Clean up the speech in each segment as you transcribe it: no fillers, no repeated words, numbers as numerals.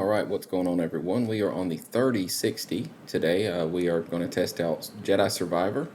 All right, what's going on, everyone? We are on the 3060 today. We are going to test out Jedi Survivor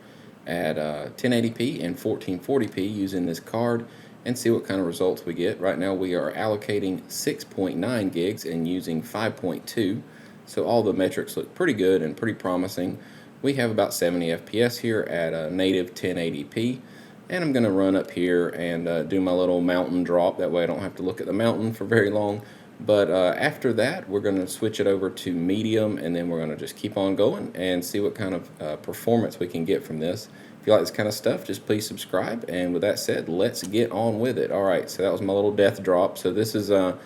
at 1080p and 1440p using this card and see what kind of results we get. Right now we are allocating 6.9 gigs and using 5.2, so all the metrics look pretty good and pretty promising. We have about 70 FPS here at a native 1080p, and I'm going to run up here and do my little mountain drop. That way I don't have to look at the mountain for very long. But after that, we're going to switch it over to medium, and then we're going to just keep on going and see what kind of performance we can get from this. If you like this kind of stuff, just please subscribe. And with that said, let's get on with it. All right, so that was my little death drop. So this is that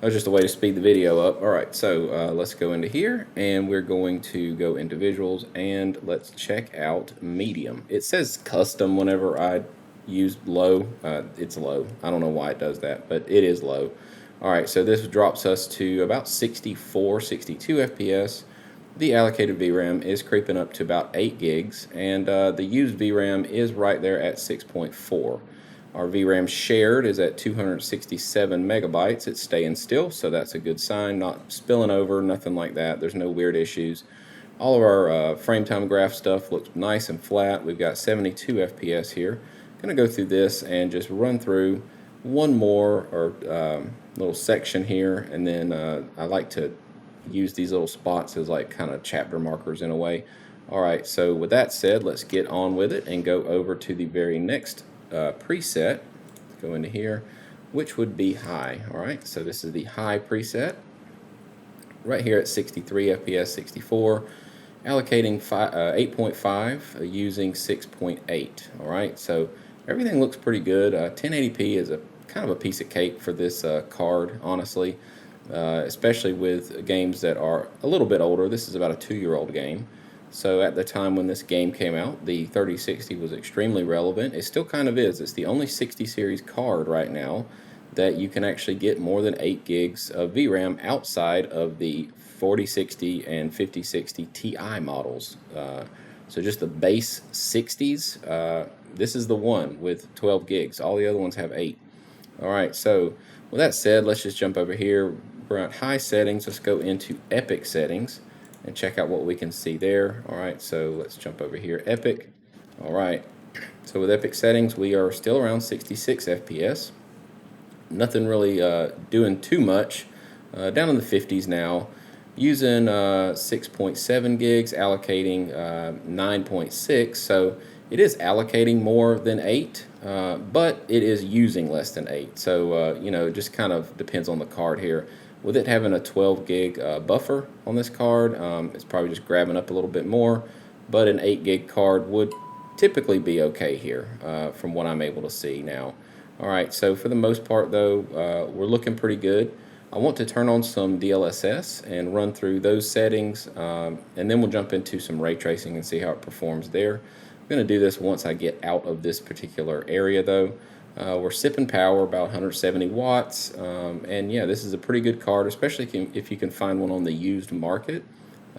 was just a way to speed the video up. All right, so let's go into here, and we're going to go into visuals, and let's check out medium. It says custom whenever I use low. It's low. I don't know why it does that, but it is low. Alright, so this drops us to about 64, 62 FPS. The allocated VRAM is creeping up to about 8 gigs, and the used VRAM is right there at 6.4. Our VRAM shared is at 267 megabytes. It's staying still, so that's a good sign. Not spilling over, nothing like that. There's no weird issues. All of our frame time graph stuff looks nice and flat. We've got 72 FPS here. Going to go through this and just run through one more little section here, and then I like to use these little spots as like kind of chapter markers in a way. Alright, so with that said, let's get on with it and go over to the very next preset. Let's go into here, which would be high. Alright, so this is the high preset right here at 63 FPS, 64, allocating 8.5 using 6.8. Alright, so everything looks pretty good. 1080p is a kind of a piece of cake for this card, honestly, especially with games that are a little bit older. This is about a 2-year-old game. So at the time when this game came out, the 3060 was extremely relevant. It still kind of is. It's the only 60 series card right now that you can actually get more than 8 gigs of VRAM outside of the 4060 and 5060 Ti models. So just the base 60s, this is the one with 12 gigs. All the other ones have 8. Alright, so with that said, let's just jump over here. We're at high settings. Let's go into epic settings and check out what we can see there. Alright, so let's jump over here, epic. Alright, so with epic settings, we are still around 66 FPS. Nothing really doing too much. Down in the 50s now. Using 6.7 gigs, allocating 9.6, so it is allocating more than 8, but it is using less than 8. So, you know, it just kind of depends on the card here. With it having a 12 gig buffer on this card, it's probably just grabbing up a little bit more, but an 8 gig card would typically be okay here from what I'm able to see now. Alright, so for the most part though, we're looking pretty good. I want to turn on some DLSS and run through those settings, and then we'll jump into some ray tracing and see how it performs there. I'm going to do this once I get out of this particular area though. We're sipping power about 170 watts, and yeah, this is a pretty good card, especially if you can find one on the used market.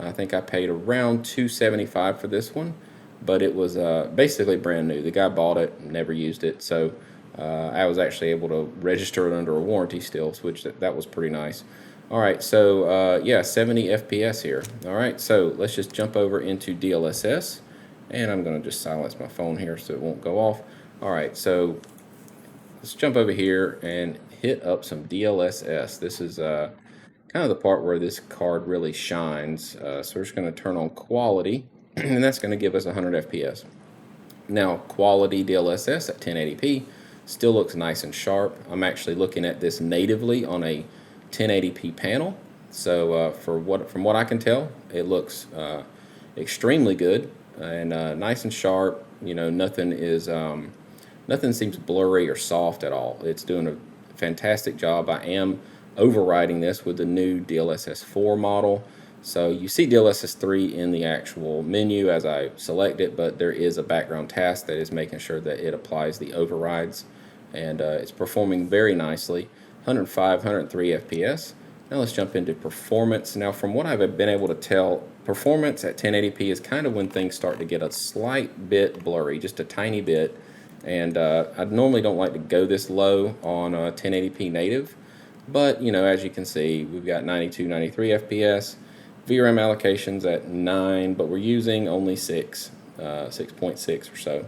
I think I paid around $275 for this one, but it was basically brand new. The guy bought it, never used it, so I was actually able to register it under a warranty still, which that was pretty nice. Alright, so yeah, 70 FPS here. Alright, so let's just jump over into DLSS, and I'm going to just silence my phone here so it won't go off. Alright, so let's jump over here and hit up some DLSS. This is kind of the part where this card really shines. So we're just going to turn on quality, and that's going to give us 100 FPS. Now, quality DLSS at 1080p still looks nice and sharp. I'm actually looking at this natively on a 1080p panel. So from what I can tell, it looks extremely good and nice and sharp. You know, nothing seems blurry or soft at all. It's doing a fantastic job. I am overriding this with the new DLSS 4 model. So you see DLSS 3 in the actual menu as I select it, but there is a background task that is making sure that it applies the overrides, and it's performing very nicely. 105, 103 FPS. Now let's jump into performance. Now from what I've been able to tell, performance at 1080p is kind of when things start to get a slight bit blurry, just a tiny bit, and I normally don't like to go this low on 1080p native. But, as you can see, we've got 92, 93 FPS, VRAM allocations at 9, but we're using only 6.6 or so.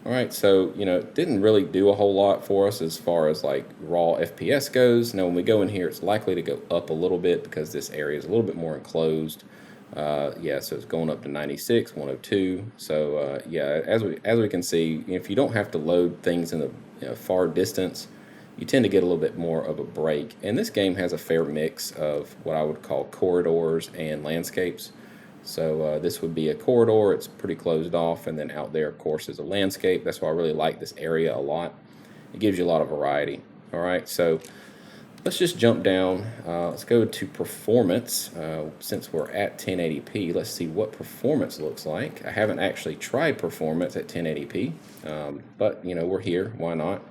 All right, so, it didn't really do a whole lot for us as far as like raw FPS goes. Now, when we go in here, it's likely to go up a little bit because this area is a little bit more enclosed. Yeah, so it's going up to 96, 102. So yeah, as we can see, if you don't have to load things in a far distance, you tend to get a little bit more of a break. And this game has a fair mix of what I would call corridors and landscapes. So this would be a corridor, it's pretty closed off, and then out there, of course, is a landscape. That's why I really like this area a lot. It gives you a lot of variety. All right, so let's just jump down. Let's go to performance. Since we're at 1080p, let's see what performance looks like. I haven't actually tried performance at 1080p, but we're here. Why not?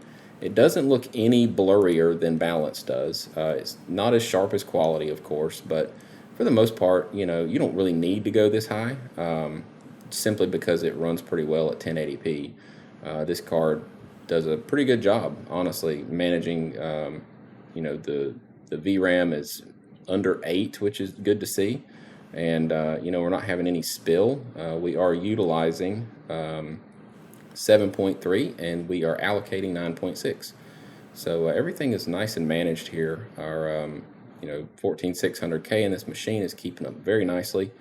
It doesn't look any blurrier than balance does. It's not as sharp as quality, of course, but for the most part, you don't really need to go this high, simply because it runs pretty well at 1080p. This card does a pretty good job, honestly, managing. The VRAM is under 8, which is good to see, and we're not having any spill. We are utilizing 7.3, and we are allocating 9.6. So everything is nice and managed here. Our 14600K in this machine is keeping up very nicely.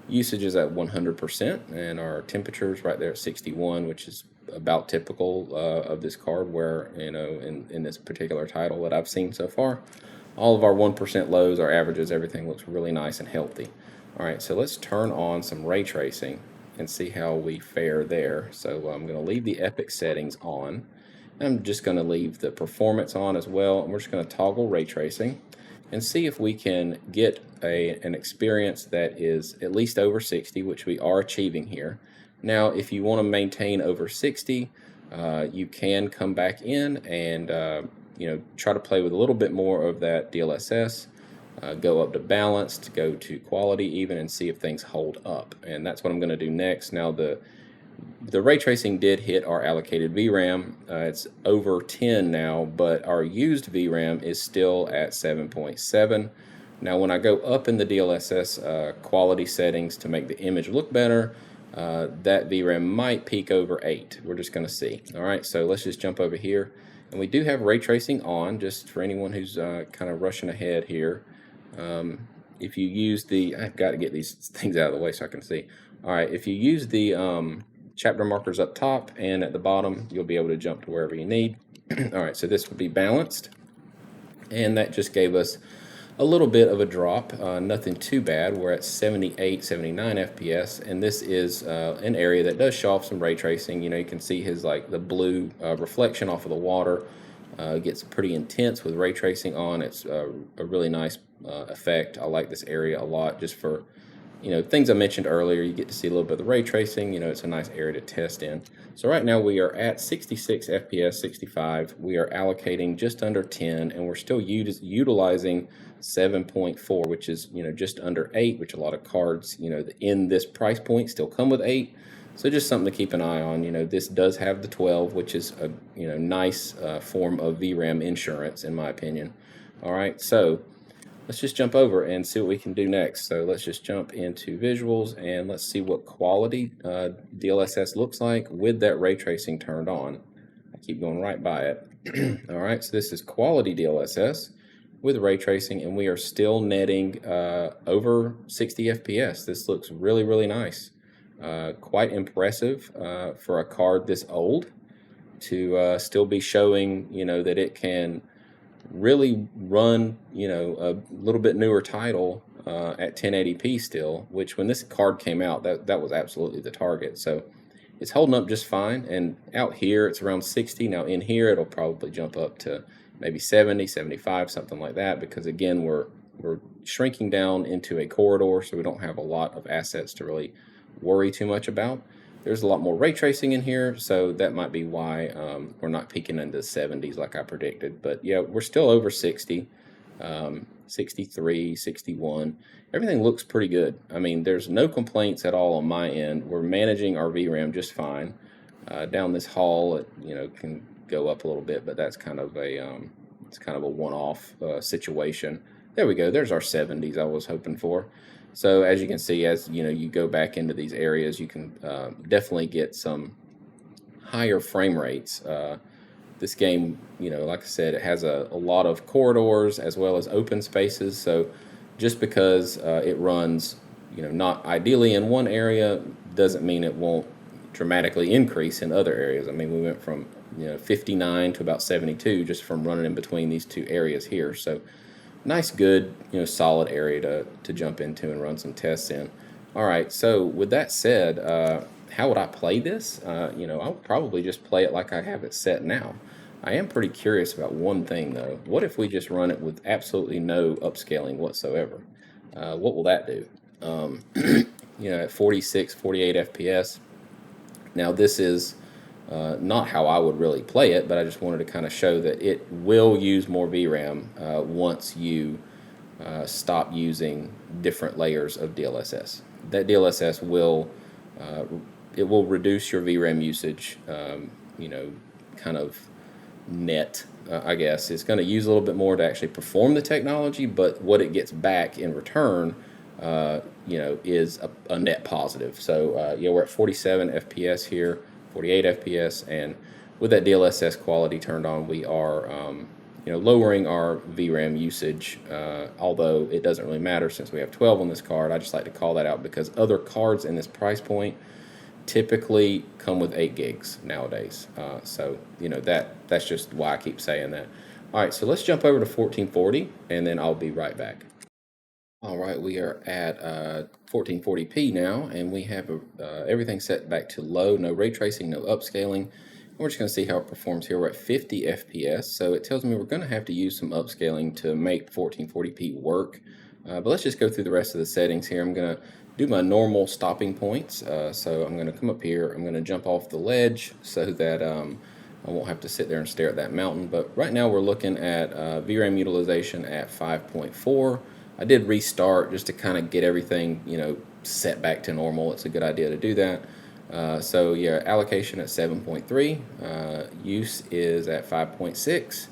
Usage is at 100%, and our temperatures right there at 61, which is about typical of this card, where in this particular title that I've seen so far. All of our 1% lows, our averages, everything looks really nice and healthy. All right, so let's turn on some ray tracing and see how we fare there. So I'm going to leave the epic settings on. I'm just going to leave the performance on as well, and we're just going to toggle ray tracing and see if we can get an experience that is at least over 60, which we are achieving here. Now, if you want to maintain over 60, you can come back in and try to play with a little bit more of that DLSS, go up to balanced, go to quality even, and see if things hold up. And that's what I'm going to do next. Now, the ray tracing did hit our allocated VRAM. It's over 10 now, but our used VRAM is still at 7.7. Now, when I go up in the DLSS quality settings to make the image look better, that VRAM might peak over 8. We're just going to see. All right, so let's just jump over here. And we do have ray tracing on, just for anyone who's kind of rushing ahead here. If you use I've got to get these things out of the way so I can see. All right, if you use the chapter markers up top and at the bottom, you'll be able to jump to wherever you need. All right, so this would be balanced, and that just gave us a little bit of a drop, nothing too bad. We're at 78, 79 FPS, and this is an area that does show off some ray tracing. You can see the blue reflection off of the water. Gets pretty intense with ray tracing on. It's a really nice effect. I like this area a lot, just for things I mentioned earlier. You get to see a little bit of the ray tracing. It's a nice area to test in. So right now we are at 66 FPS, 65. We are allocating just under 10, and we're still utilizing 7.4, which is just under 8, which a lot of cards in this price point still come with 8. So just something to keep an eye on. This does have the 12, which is a nice form of VRAM insurance, in my opinion. All right, so let's just jump over and see what we can do next. So let's just jump into visuals, and let's see what quality DLSS looks like with that ray tracing turned on. I keep going right by it. All right, so this is quality DLSS with ray tracing, and we are still netting over 60 FPS. This looks really, really nice. Quite impressive for a card this old to still be showing, that it can really run, a little bit newer title at 1080p still, which when this card came out, that was absolutely the target. So it's holding up just fine, and out here it's around 60. Now in here it'll probably jump up to maybe 70, 75, something like that, because again we're shrinking down into a corridor, so we don't have a lot of assets to really worry too much about. There's a lot more ray tracing in here, so that might be why we're not peaking into the 70s like I predicted. But yeah, we're still over 60, 63, 61. Everything looks pretty good. I mean, there's no complaints at all on my end. We're managing our VRAM just fine. Down this hall, it can go up a little bit, but that's kind of a It's kind of a one-off situation. There we go. There's our 70s I was hoping for. So as you can see, as you go back into these areas, you can definitely get some higher frame rates. This game, like I said, it has a lot of corridors as well as open spaces. So just because it runs, not ideally in one area doesn't mean it won't dramatically increase in other areas. I mean, we went from 59 to about 72 just from running in between these two areas here. So nice, good, solid area to jump into and run some tests in. All right, so with that said, how would I play this? I would probably just play it like I have it set now. I am pretty curious about one thing, though. What if we just run it with absolutely no upscaling whatsoever? What will that do? At 46, 48 FPS. Now, this is not how I would really play it, but I just wanted to kind of show that it will use more VRAM once you stop using different layers of DLSS. That DLSS will it will reduce your VRAM usage, kind of net, I guess. It's going to use a little bit more to actually perform the technology, but what it gets back in return, is a net positive. So, we're at 47 FPS here, 48 FPS, and with that DLSS quality turned on, we are, lowering our VRAM usage, although it doesn't really matter since we have 12 on this card. I just like to call that out because other cards in this price point typically come with 8 gigs nowadays. So, that's just why I keep saying that. All right, so let's jump over to 1440, and then I'll be right back. All right, we are at 1440p now, and we have everything set back to low, no ray tracing, no upscaling. We're just going to see how it performs here. We're at 50 FPS, so it tells me we're going to have to use some upscaling to make 1440p work. But let's just go through the rest of the settings here. I'm going to do my normal stopping points. So I'm going to come up here. I'm going to jump off the ledge so that I won't have to sit there and stare at that mountain. But right now we're looking at VRAM utilization at 5.4. I did restart just to kind of get everything, set back to normal. It's a good idea to do that. So yeah, allocation at 7.3, use is at 5.6,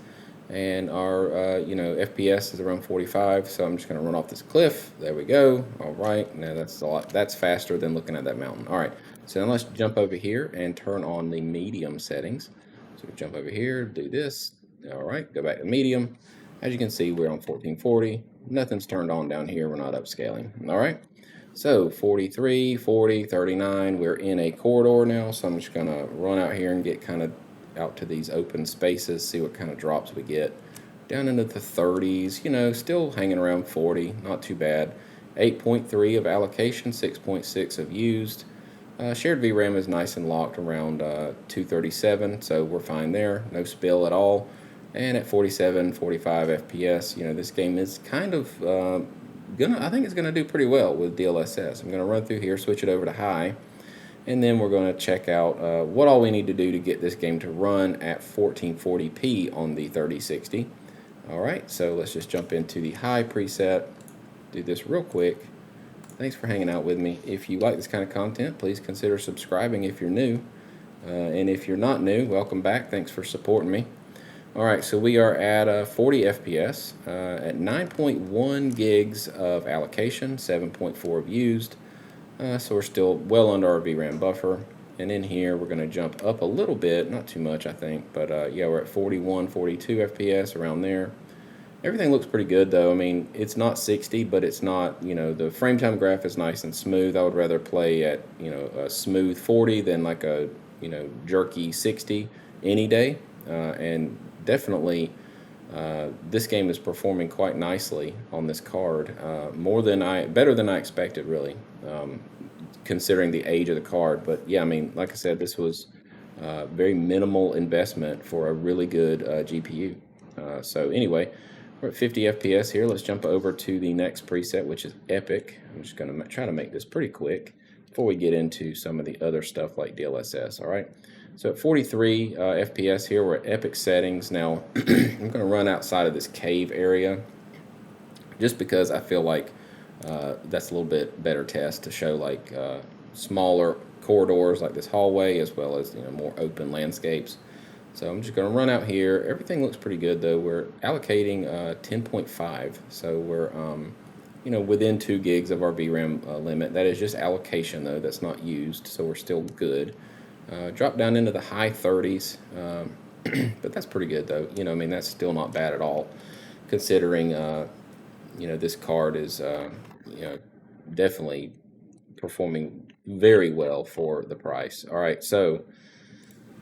and our FPS is around 45. So I'm just going to run off this cliff. There we go. All right, now that's a lot. That's faster than looking at that mountain. All right, so now let's jump over here and turn on the medium settings. So we jump over here, do this. All right, go back to medium. As you can see, we're on 1440. Nothing's turned on down here. We're not upscaling. All right. So 43, 40, 39, we're in a corridor now, so I'm just going to run out here and get kind of out to these open spaces, see what kind of drops we get. Down into the 30s, still hanging around 40, not too bad. 8.3 of allocation, 6.6 of used. Shared VRAM is nice and locked around 237, so we're fine there, no spill at all. And at 47, 45 FPS, this game is kind of... I think it's gonna do pretty well with DLSS. I'm gonna run through here, switch it over to high, and then we're gonna check out what all we need to do to get this game to run at 1440p on the 3060. All right, so let's just jump into the high preset, do this real quick. Thanks for hanging out with me. If you like this kind of content, please consider subscribing if you're new. And if you're not new, welcome back. Thanks for supporting me. All right, so we are at 40 FPS, at 9.1 gigs of allocation, 7.4 of used, so we're still well under our VRAM buffer. And in here, we're going to jump up a little bit, not too much, I think, but yeah, we're at 41, 42 FPS, around there. Everything looks pretty good, though. I mean, it's not 60, but it's not, the frame time graph is nice and smooth. I would rather play at, a smooth 40 than like a, jerky 60 any day, and definitely this game is performing quite nicely on this card, better than I expected, really, considering the age of the card. But yeah, I mean, like I said, this was very minimal investment for a really good GPU. So anyway, we're at 50 FPS here. Let's jump over to the next preset, which is Epic. I'm just going to try to make this pretty quick before we get into some of the other stuff like DLSS. All right. So at 43 FPS here, we're at Epic settings. Now, I'm going to run outside of this cave area just because I feel like that's a little bit better test to show like smaller corridors like this hallway, as well as more open landscapes. So I'm just going to run out here. Everything looks pretty good though. We're allocating 10.5, so we're within 2 gigs of our VRAM limit. That is just allocation though. That's not used, so we're still good. Drop down into the high 30s, but that's pretty good though. I mean, that's still not bad at all, considering this card is definitely performing very well for the price. All right, so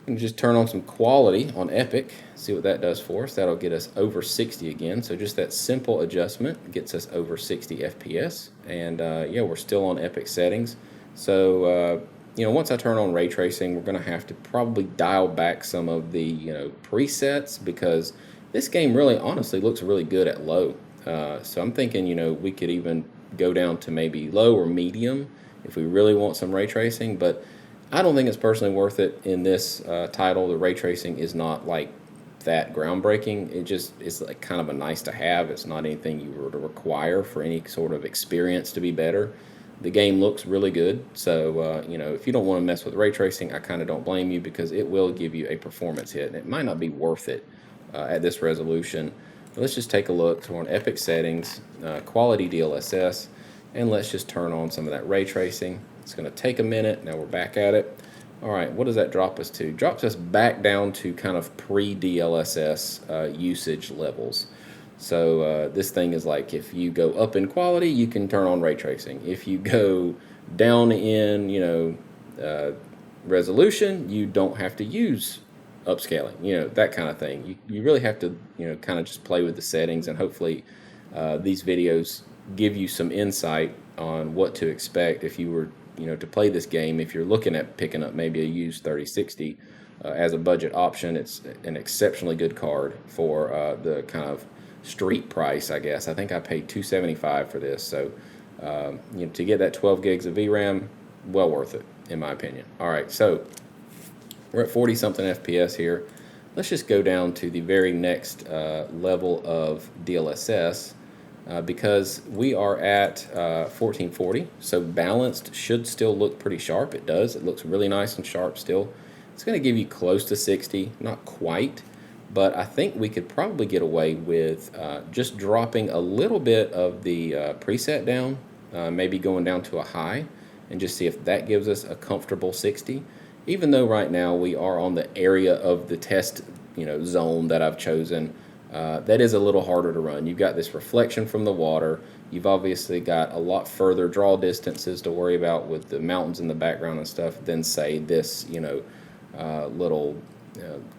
and just turn on some quality on Epic, see what that does for us. That'll get us over 60 again. So just that simple adjustment gets us over 60 FPS. And yeah, we're still on Epic settings. So once I turn on ray tracing, we're going to have to probably dial back some of the presets, because this game really honestly looks really good at low. So I'm thinking we could even go down to maybe low or medium if we really want some ray tracing, but I don't think it's personally worth it in this title. The ray tracing is not like that groundbreaking. It's like kind of a nice to have. It's not anything you were to require for any sort of experience to be better. The game looks really good, so if you don't want to mess with ray tracing, I kind of don't blame you, because it will give you a performance hit, and it might not be worth it at this resolution. But let's just take a look. So we're on Epic settings, quality DLSS, and let's just turn on some of that ray tracing. It's going to take a minute. Now we're back at it. All right, what does that drop us to? Drops us back down to kind of pre-DLSS usage levels. So this thing is like, if you go up in quality, you can turn on ray tracing. If you go down in resolution, you don't have to use upscaling, that kind of thing. You really have to kind of just play with the settings, and hopefully these videos give you some insight on what to expect if you were to play this game. If you're looking at picking up maybe a used 3060 as a budget option, it's an exceptionally good card for the kind of street price, I guess. I think I paid $275 for this, so to get that 12 gigs of VRAM, well worth it in my opinion. All right, so we're at 40 something FPS here. Let's just go down to the very next level of DLSS. Because we are at 1440, so balanced should still look pretty sharp. It does. It looks really nice and sharp still. It's going to give you close to 60, not quite, but I think we could probably get away with just dropping a little bit of the preset down, maybe going down to a high, and just see if that gives us a comfortable 60. Even though right now we are on the area of the test zone that I've chosen, that is a little harder to run. You've got this reflection from the water. You've obviously got a lot further draw distances to worry about with the mountains in the background and stuff than, say, this little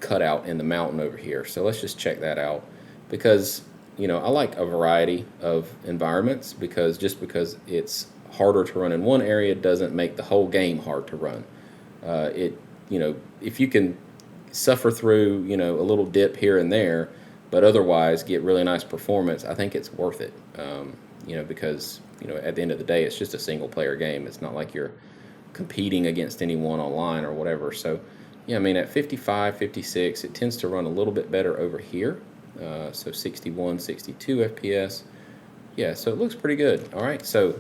cutout in the mountain over here. So let's just check that out, because I like a variety of environments, because just because it's harder to run in one area doesn't make the whole game hard to run. If you can suffer through a little dip here and there, but otherwise get really nice performance, I think it's worth it. Because at the end of the day, it's just a single player game. It's not like you're competing against anyone online or whatever. So yeah, I mean, at 55, 56, it tends to run a little bit better over here. So 61, 62 FPS. Yeah, so it looks pretty good. All right, so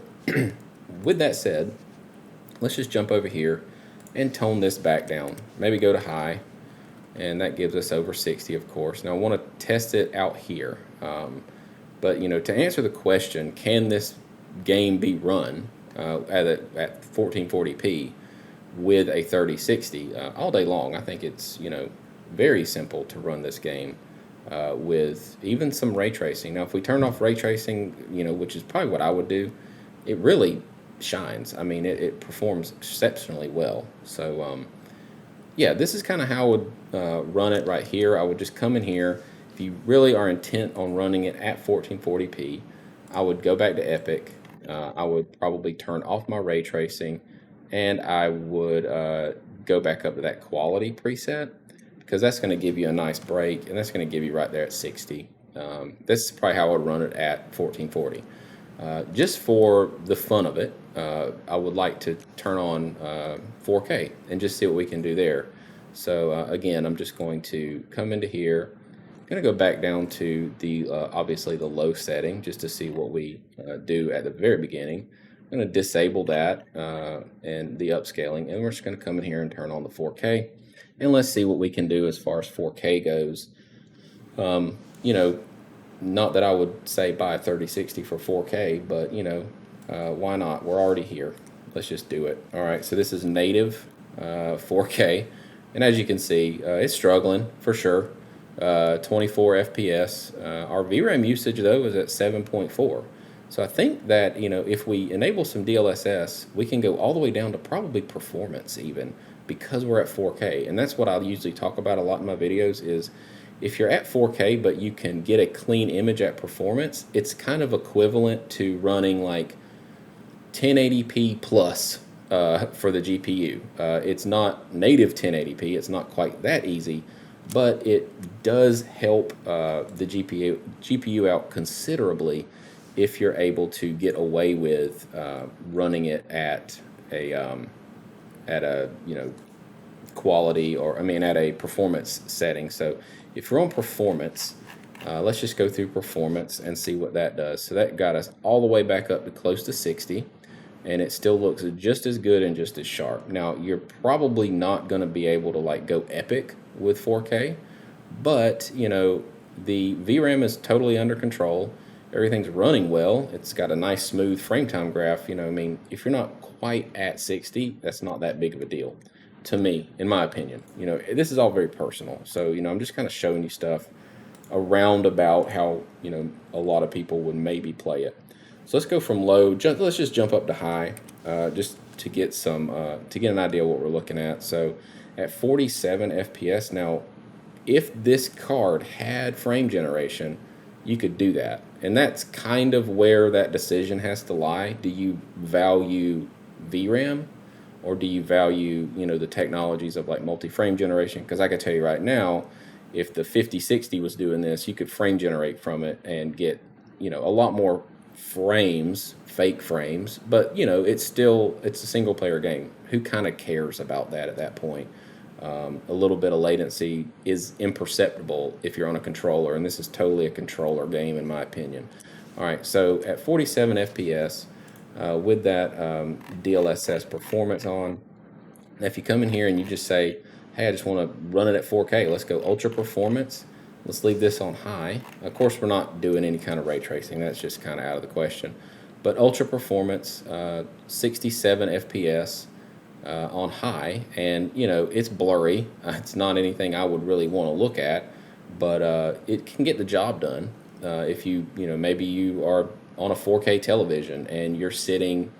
with that said, let's just jump over here and tone this back down. Maybe go to high. And that gives us over 60, of course. Now I want to test it out here. But to answer the question, can this game be run at 1440p with a 3060 all day long? I think it's very simple to run this game with even some ray tracing. Now if we turn off ray tracing, which is probably what I would do, it really shines. I mean, it performs exceptionally well. So yeah, this is kind of how I would run it right here. I would just come in here. If you really are intent on running it at 1440p, I would go back to Epic. I would probably turn off my ray tracing, and I would go back up to that quality preset, because that's going to give you a nice break, and that's going to give you right there at 60. This is probably how I would run it at 1440. Just for the fun of it, I would like to turn on 4K and just see what we can do there. So again, I'm just going to come into here. I'm going to go back down to the obviously the low setting just to see what we do at the very beginning. I'm going to disable that and the upscaling, and we're just going to come in here and turn on the 4K. and let's see what we can do as far as 4K goes. You know, not that I would say buy a 3060 for 4K, but why not? We're already here. Let's just do it. All right, so this is native 4K, and as you can see, it's struggling for sure. 24 FPS. Our VRAM usage though is at 7.4. So I think that if we enable some DLSS, we can go all the way down to probably performance even, because we're at 4K. And that's what I usually talk about a lot in my videos is if you're at 4K but you can get a clean image at performance, it's kind of equivalent to running like 1080p plus for the GPU. It's not native 1080p, it's not quite that easy, but it does help the GPU out considerably if you're able to get away with running it at a quality, or at a performance setting. So if you're on performance, let's just go through performance and see what that does. So that got us all the way back up to close to 60, and it still looks just as good and just as sharp. Now you're probably not going to be able to like go epic with 4K, but the VRAM is totally under control. Everything's running well. It's got a nice smooth frame time graph. If you're not quite at 60, that's not that big of a deal to me, in my opinion. This is all very personal. So, I'm just kind of showing you stuff around about how, a lot of people would maybe play it. So let's go from low, let's just jump up to high, just to get an idea of what we're looking at. So at 47 FPS, now, if this card had frame generation, you could do that. And that's kind of where that decision has to lie. Do you value VRAM, or do you value, the technologies of like multi-frame generation? Because I can tell you right now, if the 5060 was doing this, you could frame generate from it and get, a lot more frames, fake frames. But, it's a single player game. Who kind of cares about that at that point? A little bit of latency is imperceptible if you're on a controller, and this is totally a controller game in my opinion. All right, so at 47 FPS, with that DLSS Performance on, if you come in here and you just say, hey, I just want to run it at 4K, let's go Ultra Performance. Let's leave this on high. Of course, we're not doing any kind of ray tracing. That's just kind of out of the question. But Ultra Performance, 67 FPS. On high, and it's blurry. It's not anything I would really want to look at, but it can get the job done. If maybe you are on a 4K television and you're sitting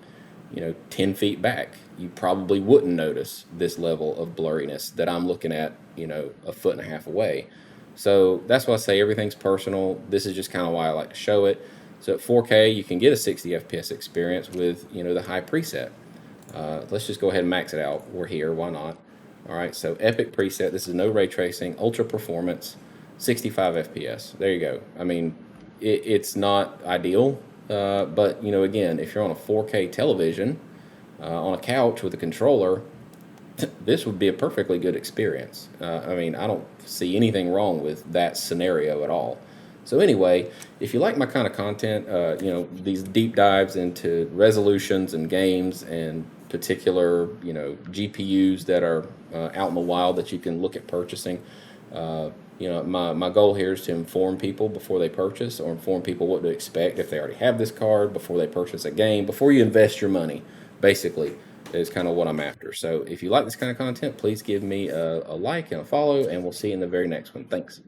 10 feet back, you probably wouldn't notice this level of blurriness that I'm looking at a foot and a half away. So that's why I say everything's personal. This is just kind of why I like to show it. So at 4K you can get a 60 FPS experience with the high preset. Let's just go ahead and max it out. We're here, why not? All right, so Epic preset, this is no ray tracing, Ultra Performance, 65 FPS. There you go. It's not ideal, but again, if you're on a 4K television, on a couch with a controller, this would be a perfectly good experience. I don't see anything wrong with that scenario at all. So anyway, if you like my kind of content, these deep dives into resolutions and games and particular, GPUs that are out in the wild that you can look at purchasing, my goal here is to inform people before they purchase, or inform people what to expect if they already have this card before they purchase a game, before you invest your money, basically, is kind of what I'm after. So if you like this kind of content, please give me a like and a follow, and we'll see you in the very next one. Thanks.